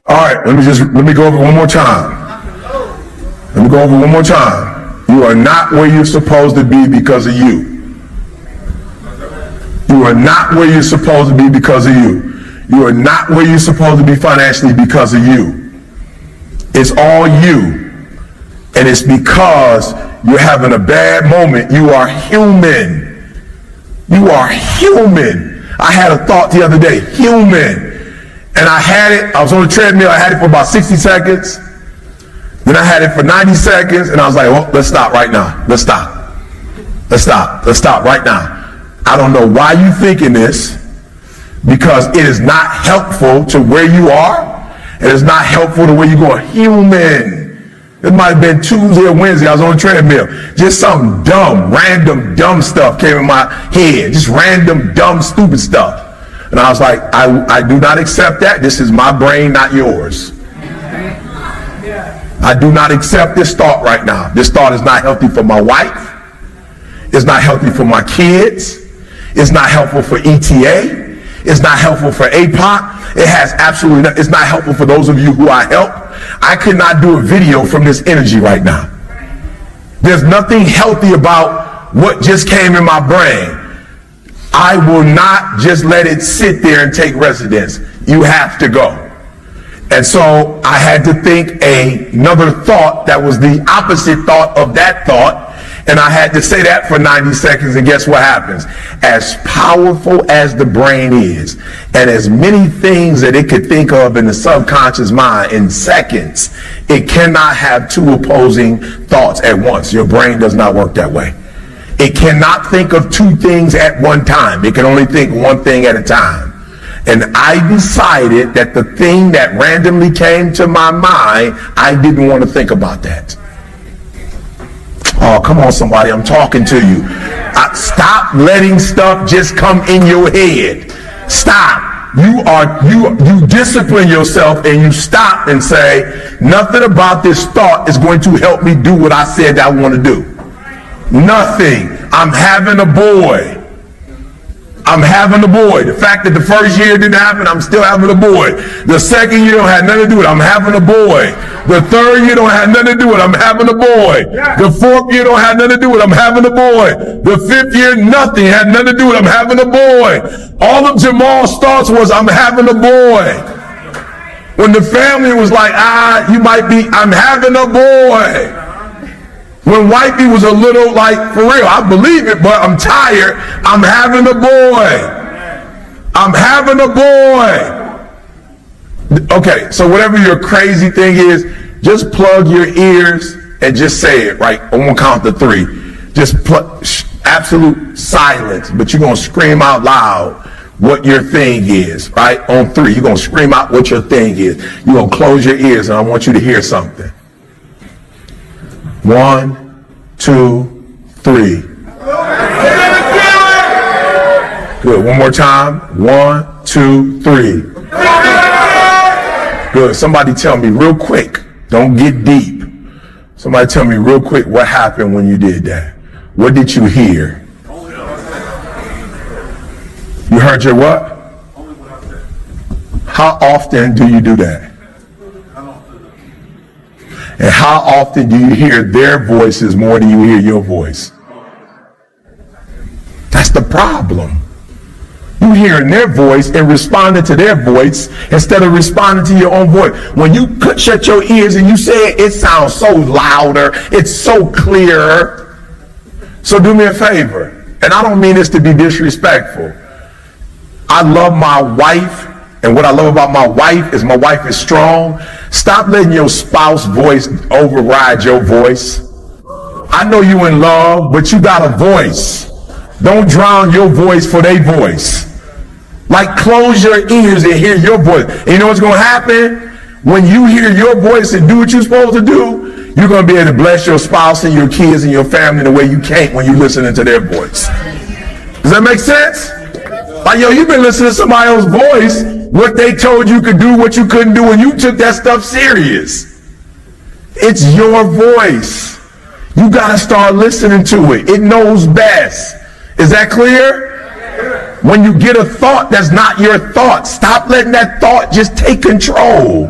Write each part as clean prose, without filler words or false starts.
All right, let me go over it one more time. Let me go over it one more time. You are not where you're supposed to be because of you. You are not where you're supposed to be because of you. You are not where you're supposed to be financially because of you. It's all you. And it's because you're having a bad moment. You are human. You are human. I had a thought the other day, human. And I was on the treadmill, I had it for about 60 seconds. Then I had it for 90 seconds, and I was like, well, let's stop right now. Let's stop. Let's stop. Let's stop right now. I don't know why you're thinking this, because it is not helpful to where you are. It is not helpful to where you're going. Human. It might have been Tuesday or Wednesday, I was on the treadmill. Just some random dumb stuff came in my head. Just random, dumb, stupid stuff. And I was like, I do not accept that. This is my brain, not yours. I do not accept this thought right now. This thought is not healthy for my wife. It's not healthy for my kids. It's not helpful for ETA. It's not helpful for APOC. It has absolutely not, it's not helpful for those of you who I help. I could not do a video from this energy right now. There's nothing healthy about what just came in my brain. I will not just let it sit there and take residence. You have to go. And so I had to think another thought that was the opposite thought of that thought. And I had to say that for 90 seconds. And guess what happens? As powerful as the brain is, and as many things that it could think of in the subconscious mind in seconds, it cannot have two opposing thoughts at once. Your brain does not work that way. It cannot think of two things at one time. It can only think one thing at a time. And I decided that the thing that randomly came to my mind, I didn't want to think about that. Oh, come on, somebody, I'm talking to you. Stop letting stuff just come in your head. Stop. You discipline yourself and you stop and say, nothing about this thought is going to help me do what I said I want to do. Nothing. I'm having a boy. I'm having a boy. The fact that the first year didn't happen, I'm still having a boy. The second year don't have nothing to do with it. I'm having a boy. The third year don't have nothing to do with it. I'm having a boy. The fourth year don't have nothing to do with it. I'm having a boy. The fifth year, nothing had nothing to do with it. I'm having a boy. All of Jamal's thoughts was, I'm having a boy. When the family was like, you might be, I'm having a boy. When wifey was a little like, for real, I believe it, but I'm tired. I'm having a boy. I'm having a boy. Okay, so whatever your crazy thing is, just plug your ears and just say it, right? I'm gonna count to 3. Just absolute silence, but you're gonna scream out loud what your thing is, right? On 3, you're gonna scream out what your thing is. You're gonna close your ears and I want you to hear something. 1, 2, 3. Good. One more time. 1, 2, 3. Good. Somebody tell me real quick. Don't get deep. Somebody tell me real quick what happened when you did that. What did you hear? You heard your what? How often do you do that? And how often do you hear their voices more than you hear your voice? That's the problem. You hearing their voice and responding to their voice instead of responding to your own voice. When you shut your ears and you say it, it sounds so louder. It's so clearer. So do me a favor. And I don't mean this to be disrespectful. I love my wife. And what I love about my wife is strong. Stop letting your spouse's voice override your voice. I know you in love, but you got a voice. Don't drown your voice for their voice. Like, close your ears and hear your voice. And you know what's going to happen? When you hear your voice and do what you're supposed to do, you're going to be able to bless your spouse and your kids and your family the way you can't when you're listening to their voice. Does that make sense? Like, yo, you've been listening to somebody else's voice, what they told you could do, what you couldn't do, and you took that stuff serious. It's your voice. You got to start listening to it. It knows best. Is that clear? When you get a thought that's not your thought, stop letting that thought just take control.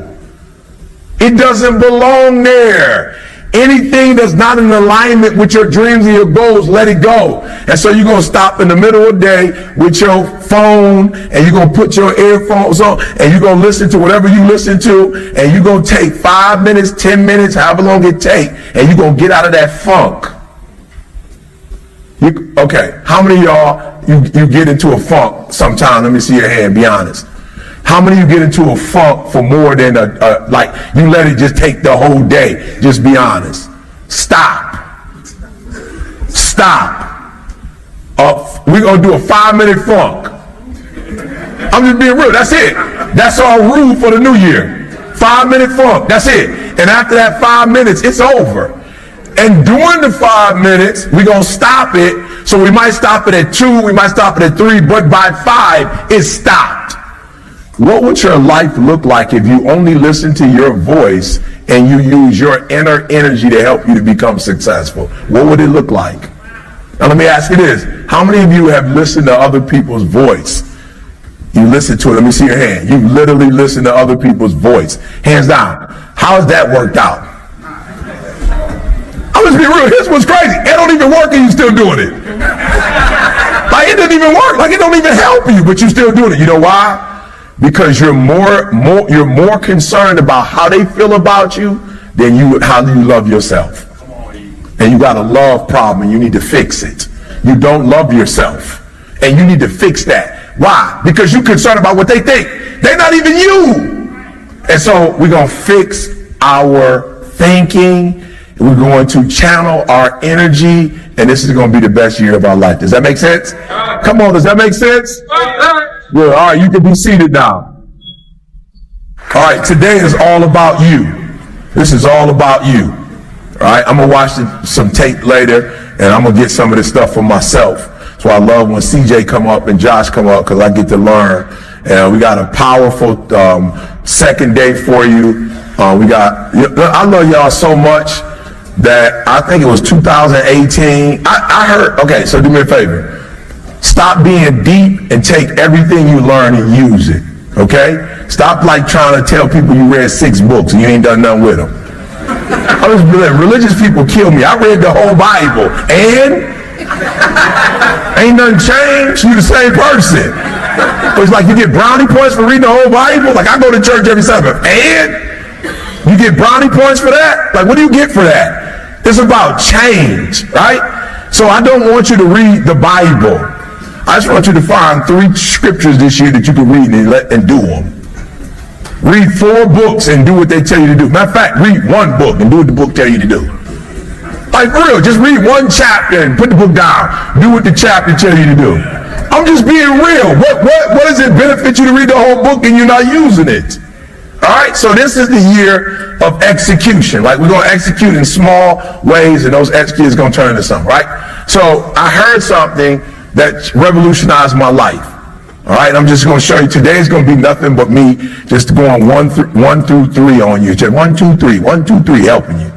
It doesn't belong there. Anything that's not in alignment with your dreams and your goals, let it go. And so you're going to stop in the middle of the day with your phone, and you're going to put your earphones on, and you're going to listen to whatever you listen to, and you're going to take 5 minutes, 10 minutes, however long it takes, and you're going to get out of that funk. Okay, how many of y'all, you get into a funk sometime? Let me see your hand, be honest. How many of you get into a funk for more than like you let it just take the whole day? Just be honest. Stop. We're going to do a 5-minute funk. I'm just being real. That's it. That's our rule for the new year. 5-minute funk. That's it. And after that 5 minutes, it's over. And during the 5 minutes, we're going to stop it. So we might stop it at 2, we might stop it at 3, but by 5, it's stopped. What would your life look like if you only listen to your voice and you use your inner energy to help you to become successful? What would it look like? Now let me ask you this. How many of you have listened to other people's voice? You listen to it. Let me see your hand. You literally listen to other people's voice. Hands down. How has that worked out? I'm just being real. Here's what's crazy. It don't even work and you're still doing it. Like it doesn't even work. Like it don't even help you, but you're still doing it. You know why? Because you're more concerned about how they feel about you than how you love yourself. And you got a love problem and you need to fix it. You don't love yourself and you need to fix that. Why? Because you're concerned about what they think. They're not even you. And so we're going to fix our thinking. We're going to channel our energy, and this is going to be the best year of our life. Does that make sense? Come on, does that make sense? Good. All right, you can be seated now. All right, today is all about you. This is all about you. All right, I'm going to watch some tape later, and I'm going to get some of this stuff for myself. So I love when CJ come up and Josh come up because I get to learn. And we got a powerful second day for you. I love y'all so much that I think it was 2018. I heard, okay, so do me a favor. Stop being deep and take everything you learn and use it, okay? Stop like trying to tell people you read 6 books and you ain't done nothing with them. Religious people kill me. I read the whole Bible and ain't nothing changed. You the same person. It's like you get brownie points for reading the whole Bible. Like I go to church every Sabbath and you get brownie points for that? Like what do you get for that? It's about change, right? So I don't want you to read the Bible. I just want you to find 3 scriptures this year that you can read and do them. Read 4 books and do what they tell you to do. Matter of fact, read 1 book and do what the book tell you to do. Like for real, just read 1 chapter and put the book down. Do what the chapter tell you to do. I'm just being real. What does it benefit you to read the whole book and you're not using it? All right, so this is the year of execution. Like we're going to execute in small ways and those executes are going to turn into something, right? So I heard something that revolutionized my life. All right, I'm just going to show you. Today is going to be nothing but me just going 1 through 3 on you. Just 1, 2, 3, 1, 2, 3 helping you.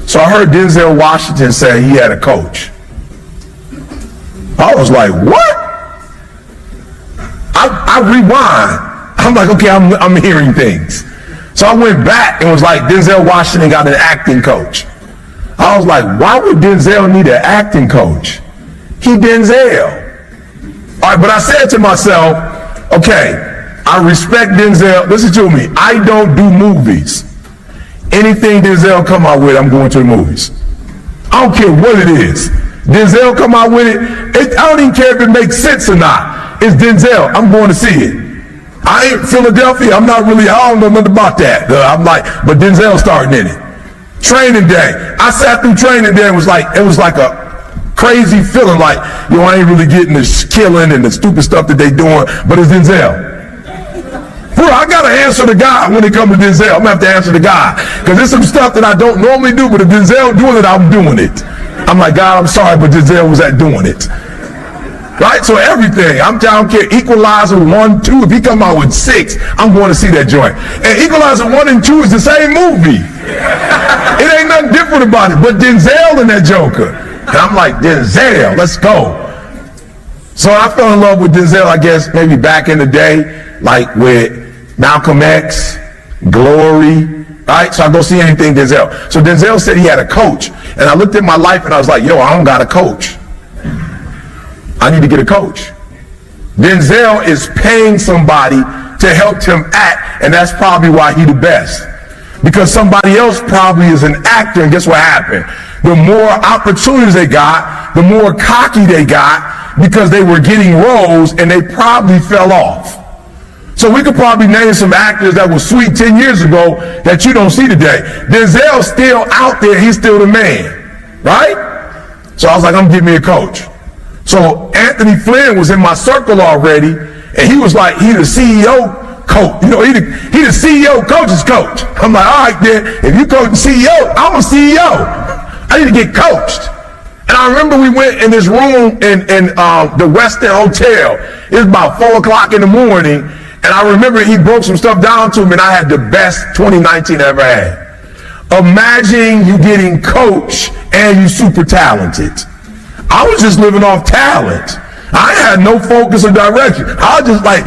So I heard Denzel Washington say he had a coach. I was like, what? I rewind. I'm like, okay, I'm hearing things. So I went back and was like, Denzel Washington got an acting coach. I was like, why would Denzel need an acting coach? He Denzel. All right, but I said to myself, okay, I respect Denzel. Listen to me. I don't do movies. Anything Denzel come out with, I'm going to the movies. I don't care what it is. Denzel come out with it. I don't even care if it makes sense or not. It's Denzel. I'm going to see it. I ain't Philadelphia. I don't know nothing about that. I'm like, but Denzel starting in it. Training Day. I sat through Training Day and it was like a crazy feeling like, I ain't really getting the killing and the stupid stuff that they doing, but it's Denzel. Bro, I gotta answer the guy when it comes to Denzel. I'm gonna have to answer the guy. Because there's some stuff that I don't normally do, but if Denzel doing it, I'm doing it. I'm like, God, I'm sorry, but Denzel was at doing it. Right? So everything. I don't care. Equalizer 1, 2. If he come out with 6, I'm going to see that joint. And Equalizer 1 and 2 is the same movie. It ain't nothing different about it. But Denzel in that Joker. And I'm like, Denzel, let's go. So I fell in love with Denzel, I guess, maybe back in the day, like with Malcolm X, Glory, Right? So I go see anything Denzel. So Denzel said he had a coach. And I looked at my life and I was like, yo, I don't got a coach. I need to get a coach. Denzel is paying somebody to help him act, and that's probably why he the best. Because somebody else probably is an actor, and guess what happened? The more opportunities they got, the more cocky they got, because they were getting roles and they probably fell off. So we could probably name some actors that were sweet 10 years ago that you don't see today. Denzel's still out there, he's still the man, right? So I was like, I'm gonna get me a coach. So Anthony Flynn was in my circle already, and he was like, he the CEO coach. You know, he the CEO coach's coach. I'm like, all right then, if you coach the CEO, I'm a CEO. I need to get coached. And I remember we went in this room in the Westin Hotel. It was about 4 o'clock in the morning, and I remember he broke some stuff down to me, and I had the best 2019 I ever had. Imagine you getting coached and you super talented. I was just living off talent. I had no focus or direction. I was just like,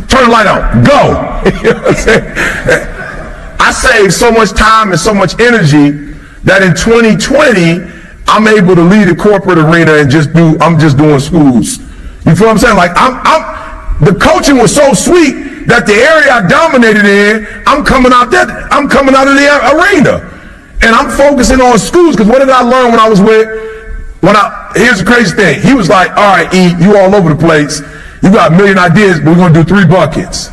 turn the light on, go. You know what I'm saying? I saved so much time and so much energy that in 2020, I'm able to lead the corporate arena and I'm just doing schools. You feel what I'm saying? Like the coaching was so sweet that the area I dominated in, I'm coming out of the arena. And I'm focusing on schools, because what did I learn when I was here's the crazy thing. He was like, all right, E, you all over the place. You got a million ideas, but we're going to do 3 buckets.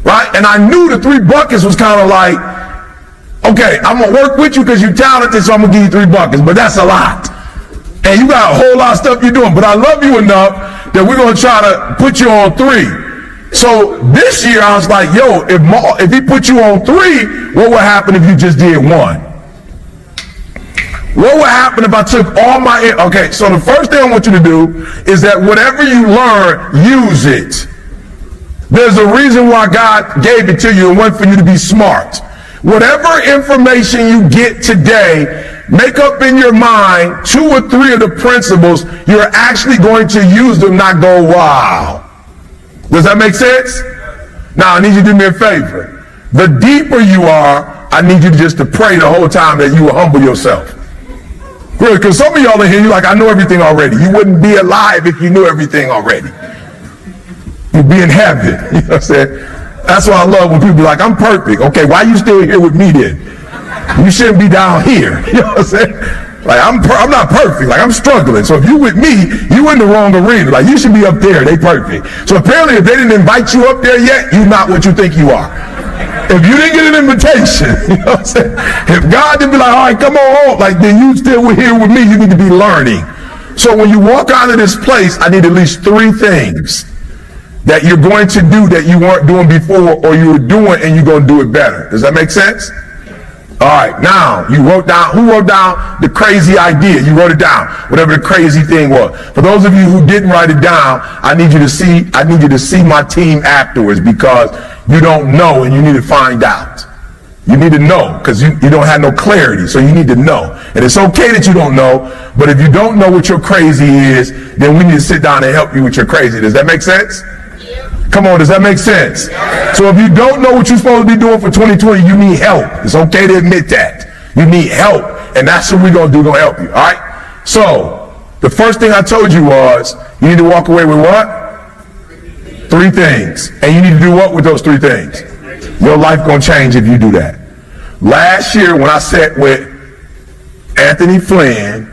Right? And I knew the 3 buckets was kind of like, okay, I'm going to work with you because you're talented, so I'm going to give you 3 buckets. But that's a lot. And you got a whole lot of stuff you're doing. But I love you enough that we're going to try to put you on 3. So this year I was like, yo, if he put you on 3, what would happen if you just did 1? What would happen if I took all my... Okay, so the first thing I want you to do is that whatever you learn, use it. There's a reason why God gave it to you and wanted for you to be smart. Whatever information you get today, make up in your mind 2 or 3 of the principles. You're actually going to use them, not go, wow. Does that make sense? Now, I need you to do me a favor. The deeper you are, I need you to pray the whole time that you will humble yourself. Really, because some of y'all in here, you're like, I know everything already. You wouldn't be alive if you knew everything already. You'd be in heaven. You know what I'm saying? That's why I love when people be like, I'm perfect. Okay, why are you still here with me then? You shouldn't be down here. You know what I'm saying? Like, I'm not perfect. Like, I'm struggling. So if you with me, you in the wrong arena. Like, you should be up there. They perfect. So apparently, if they didn't invite you up there yet, you're not what you think you are. If you didn't get an invitation, you know what I'm saying? If God didn't be like, all right, come on home, like, then you still were here with me. You need to be learning. So when you walk out of this place, I need at least 3 things that you're going to do that you weren't doing before, or you were doing and you're going to do it better. Does that make sense? All right, now you who wrote down the crazy idea? You wrote it down, whatever the crazy thing was. For those of you who didn't write it down, I need you to see my team afterwards, because you don't know and you need to find out. You need to know, because you don't have no clarity, so you need to know. And it's okay that you don't know, but if you don't know what your crazy is, then we need to sit down and help you with your crazy. Does that make sense? Come on, does that make sense? So if you don't know what you're supposed to be doing for 2020, you need help. It's okay to admit that. You need help, and that's what we're going to do, going to help you, all right? So the first thing I told you was you need to walk away with what? 3 things. And you need to do what with those 3 things? Your life going to change if you do that. Last year when I sat with Anthony Flynn,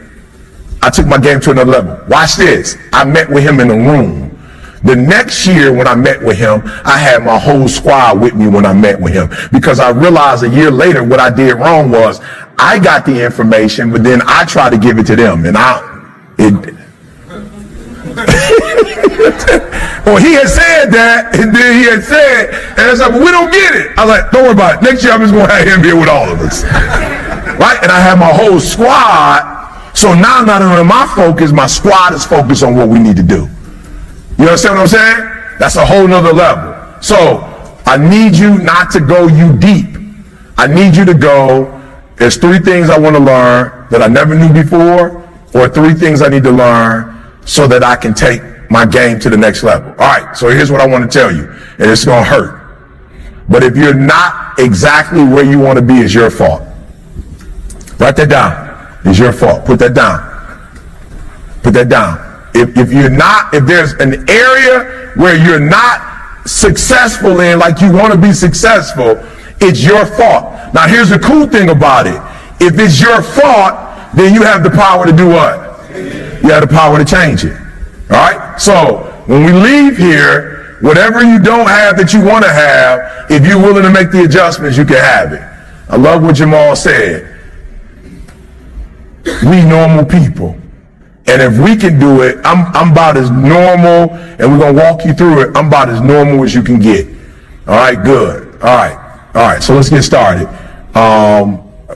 I took my game to another level. Watch this. I met with him in the room. The next year when I met with him, I had my whole squad with me when I met with him, because I realized a year later what I did wrong was I got the information, but then I tried to give it to them, and well, he had said that, and then he had said, and I said, well, we don't get it. I was like, don't worry about it. Next year I'm just going to have him here with all of us. Right? And I had my whole squad. So now not only my focus, my squad is focused on what we need to do. You understand what I'm saying? That's a whole nother level. So I need you not to go you deep. I need you to go, there's 3 things I want to learn that I never knew before, or 3 things I need to learn so that I can take my game to the next level. All right, so here's what I want to tell you, and it's going to hurt. But if you're not exactly where you want to be, it's your fault. Write that down. It's your fault. Put that down. Put that down. If there's an area where you're not successful in like you want to be successful, it's your fault. Now here's the cool thing about it. If it's your fault, then you have the power to do what? You have the power to change it. All right? So when we leave here, whatever you don't have that you want to have, if you're willing to make the adjustments, you can have it. I love what Jamal said. We normal people. And if we can do it, I'm about as normal, and we're going to walk you through it. I'm about as normal as you can get. All right, good. All right, so let's get started.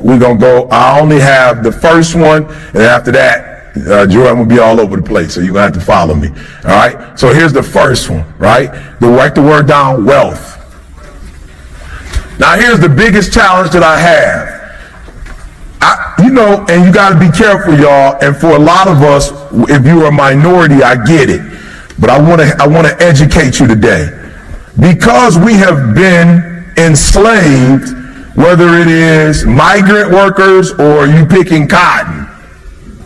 We're going to go, I only have the first one, and after that, Jordan will be all over the place, so you're going to have to follow me. All right, so here's the first one, right? Write the word down, wealth. Now here's the biggest challenge that I have. And you got to be careful, y'all. And for a lot of us, if you're a minority, I get it. But I want to educate you today. Because we have been enslaved, whether it is migrant workers or you picking cotton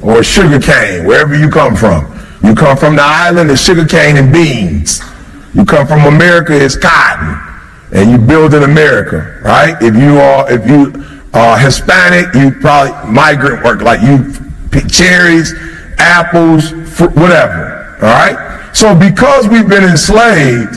or sugar cane, wherever you come from. You come from the island, it's sugar cane and beans. You come from America, it's cotton. And you build in America, right? If you are Hispanic, you probably migrant work, like you pick cherries, apples, fruit, whatever, all right? So because we've been enslaved,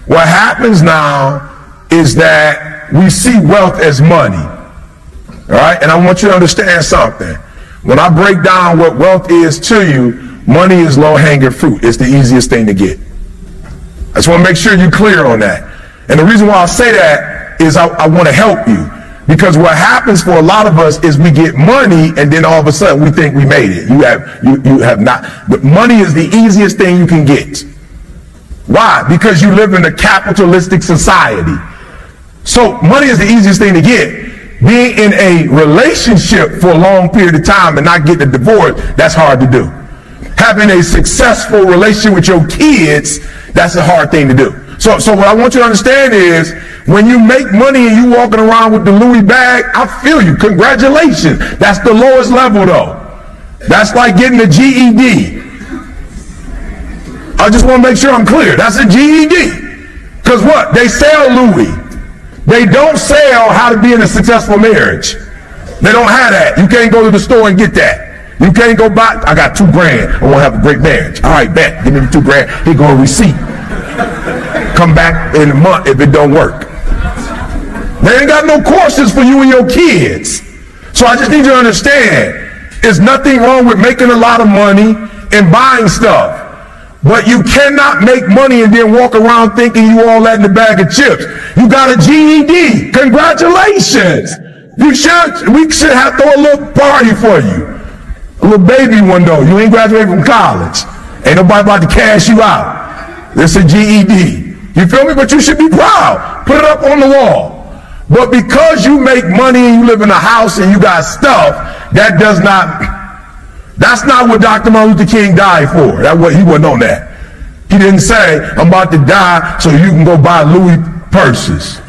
what happens now is that we see wealth as money, all right? And I want you to understand something. When I break down what wealth is to you, money is low-hanging fruit. It's the easiest thing to get. I just want to make sure you're clear on that. And the reason why I say that is I want to help you. Because what happens for a lot of us is we get money and then all of a sudden we think we made it. You have not. But money is the easiest thing you can get. Why? Because you live in a capitalistic society. So money is the easiest thing to get. Being in a relationship for a long period of time and not getting a divorce, that's hard to do. Having a successful relationship with your kids, that's a hard thing to do. So what I want you to understand is, when you make money and you walking around with the Louis bag, I feel you. Congratulations. That's the lowest level though. That's like getting a GED. I just want to make sure I'm clear. That's a GED. Because what? They sell Louis. They don't sell how to be in a successful marriage. They don't have that. You can't go to the store and get that. You can't go buy, I got $2,000. I want to have a great marriage. All right, bet. Give me the $2,000. Here go a receipt. Come back in a month if it don't work. They ain't got no courses for you and your kids. So I just need you to understand, there's nothing wrong with making a lot of money and buying stuff. But you cannot make money and then walk around thinking you all that in the bag of chips. You got a GED. Congratulations. We should have to throw a little party for you. A little baby one though. You ain't graduated from college. Ain't nobody about to cash you out. It's a GED. You feel me? But you should be proud. Put it up on the wall. But because you make money and you live in a house and you got stuff, that's not what Dr. Martin Luther King died for. He wasn't on that. He didn't say, I'm about to die so you can go buy Louis purses.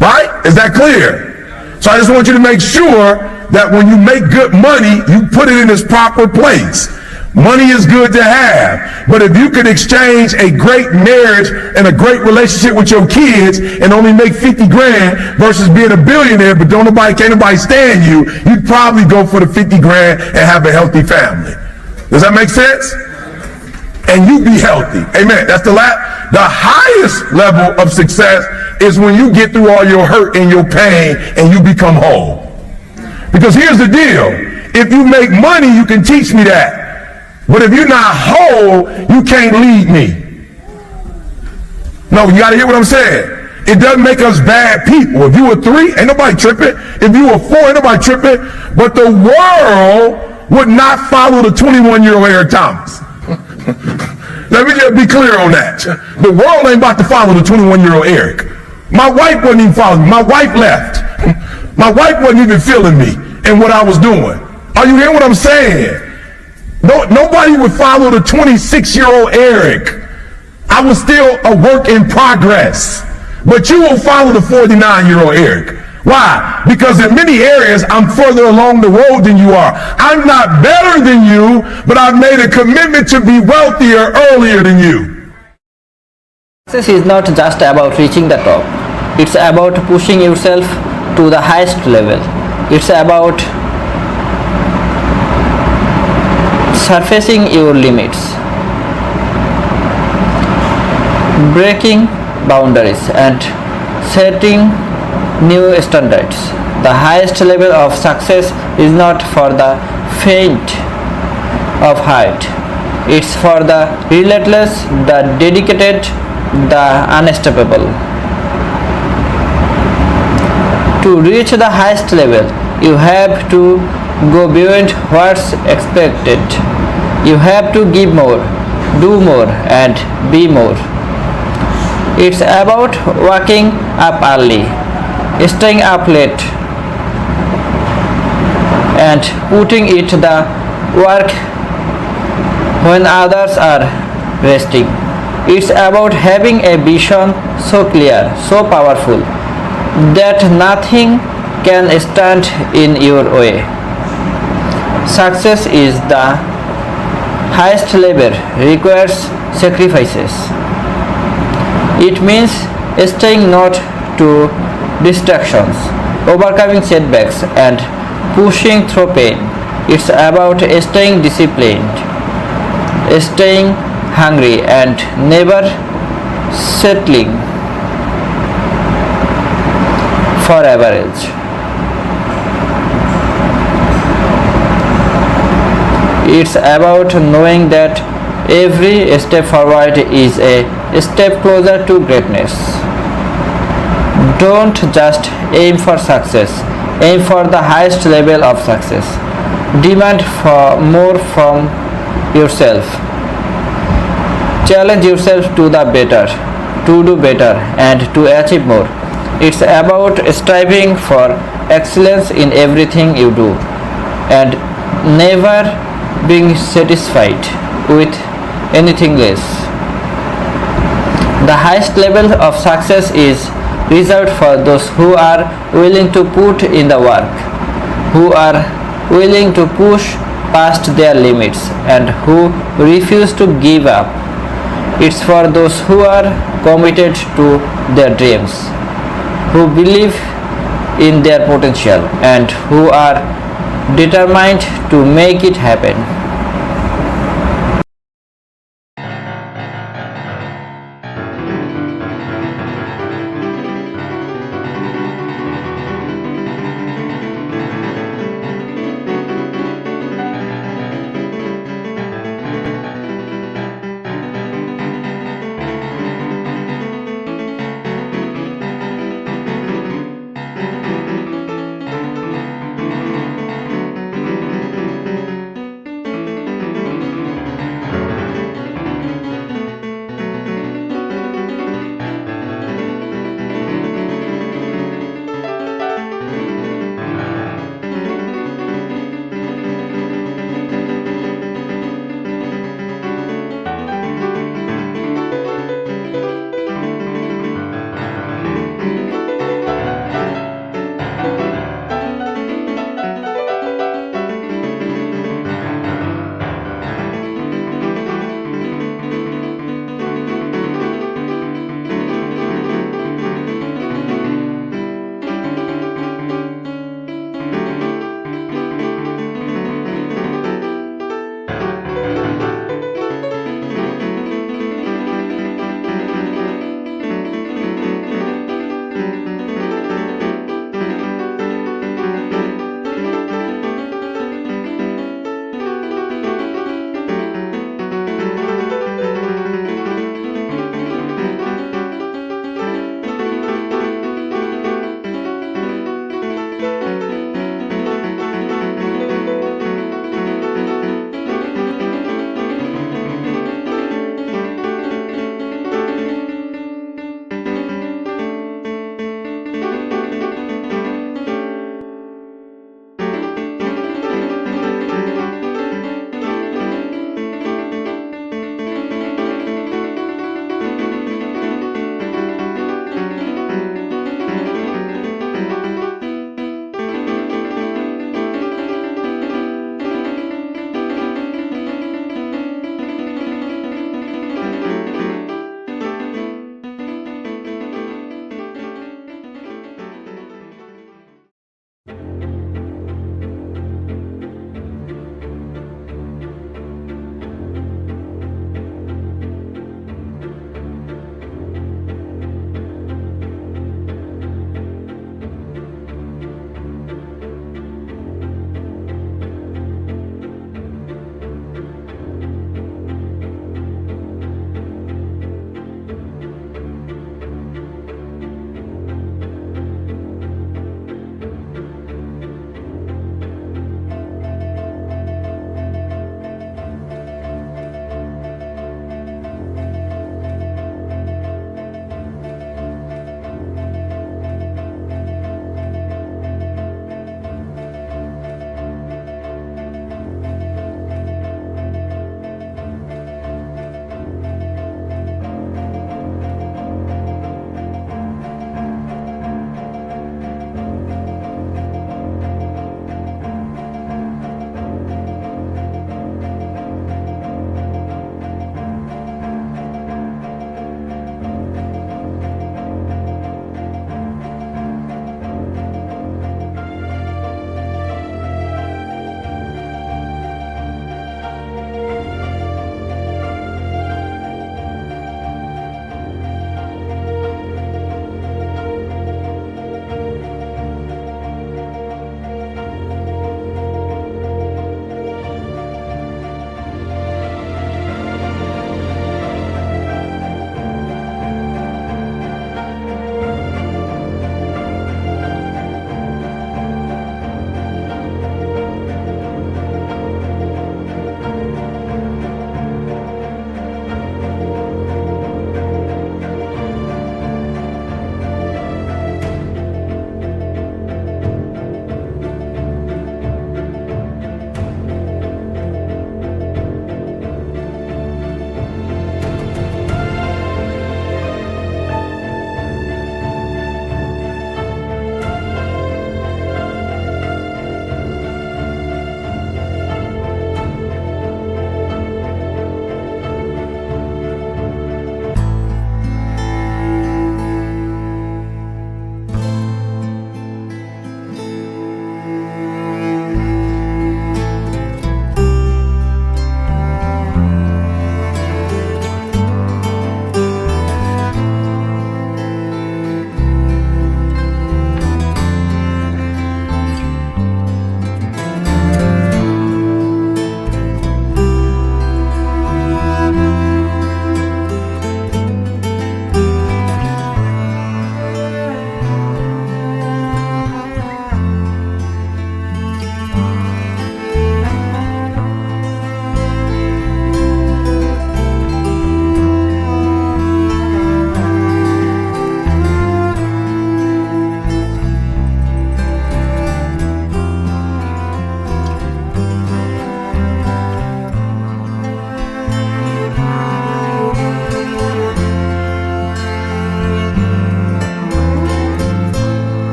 Right? Is that clear? So I just want you to make sure that when you make good money, you put it in its proper place. Money is good to have, but if you could exchange a great marriage and a great relationship with your kids and only make $50,000 versus being a billionaire, but can't nobody stand you, you'd probably go for the $50,000 and have a healthy family. Does that make sense? And you be healthy. Amen. That's the highest level of success is when you get through all your hurt and your pain and you become whole. Because here's the deal. If you make money, you can teach me that. But if you're not whole, you can't lead me. No, you got to hear what I'm saying. It doesn't make us bad people. If you were 3, ain't nobody tripping. If you were 4, ain't nobody tripping. But the world would not follow the 21-year-old Eric Thomas. Let me just be clear on that. The world ain't about to follow the 21-year-old Eric. My wife wasn't even following me. My wife left. My wife wasn't even feeling me and what I was doing. Are you hearing what I'm saying? No, nobody would follow the 26-year-old Eric. I was still a work in progress. But you will follow the 49-year-old Eric. Why? Because in many areas, I'm further along the road than you are. I'm not better than you, but I've made a commitment to be wealthier earlier than you. Success is not just about reaching the top. It's about pushing yourself to the highest level. It's about surfacing your limits, breaking boundaries, and setting new standards. The highest level of success is not for the faint of heart. It's for the relentless, the dedicated, the unstoppable. To reach the highest level, you have to go beyond what's expected. You have to give more, do more, and be more. It's about waking up early, staying up late, and putting it the work when others are resting. It's about having a vision so clear, so powerful, that nothing can stand in your way. Success is the highest level, requires sacrifices. It means staying not to distractions, overcoming setbacks, and pushing through pain. It's about staying disciplined, staying hungry, and never settling for average. It's about knowing that every step forward is a step closer to greatness. Don't just aim for success, aim for the highest level of success. Demand for more from yourself. Challenge yourself to the better, to do better, and to achieve more. It's about striving for excellence in everything you do and never being satisfied with anything less. The highest level of success is reserved for those who are willing to put in the work, who are willing to push past their limits, and who refuse to give up. It's for those who are committed to their dreams, who believe in their potential, and who are determined to make it happen.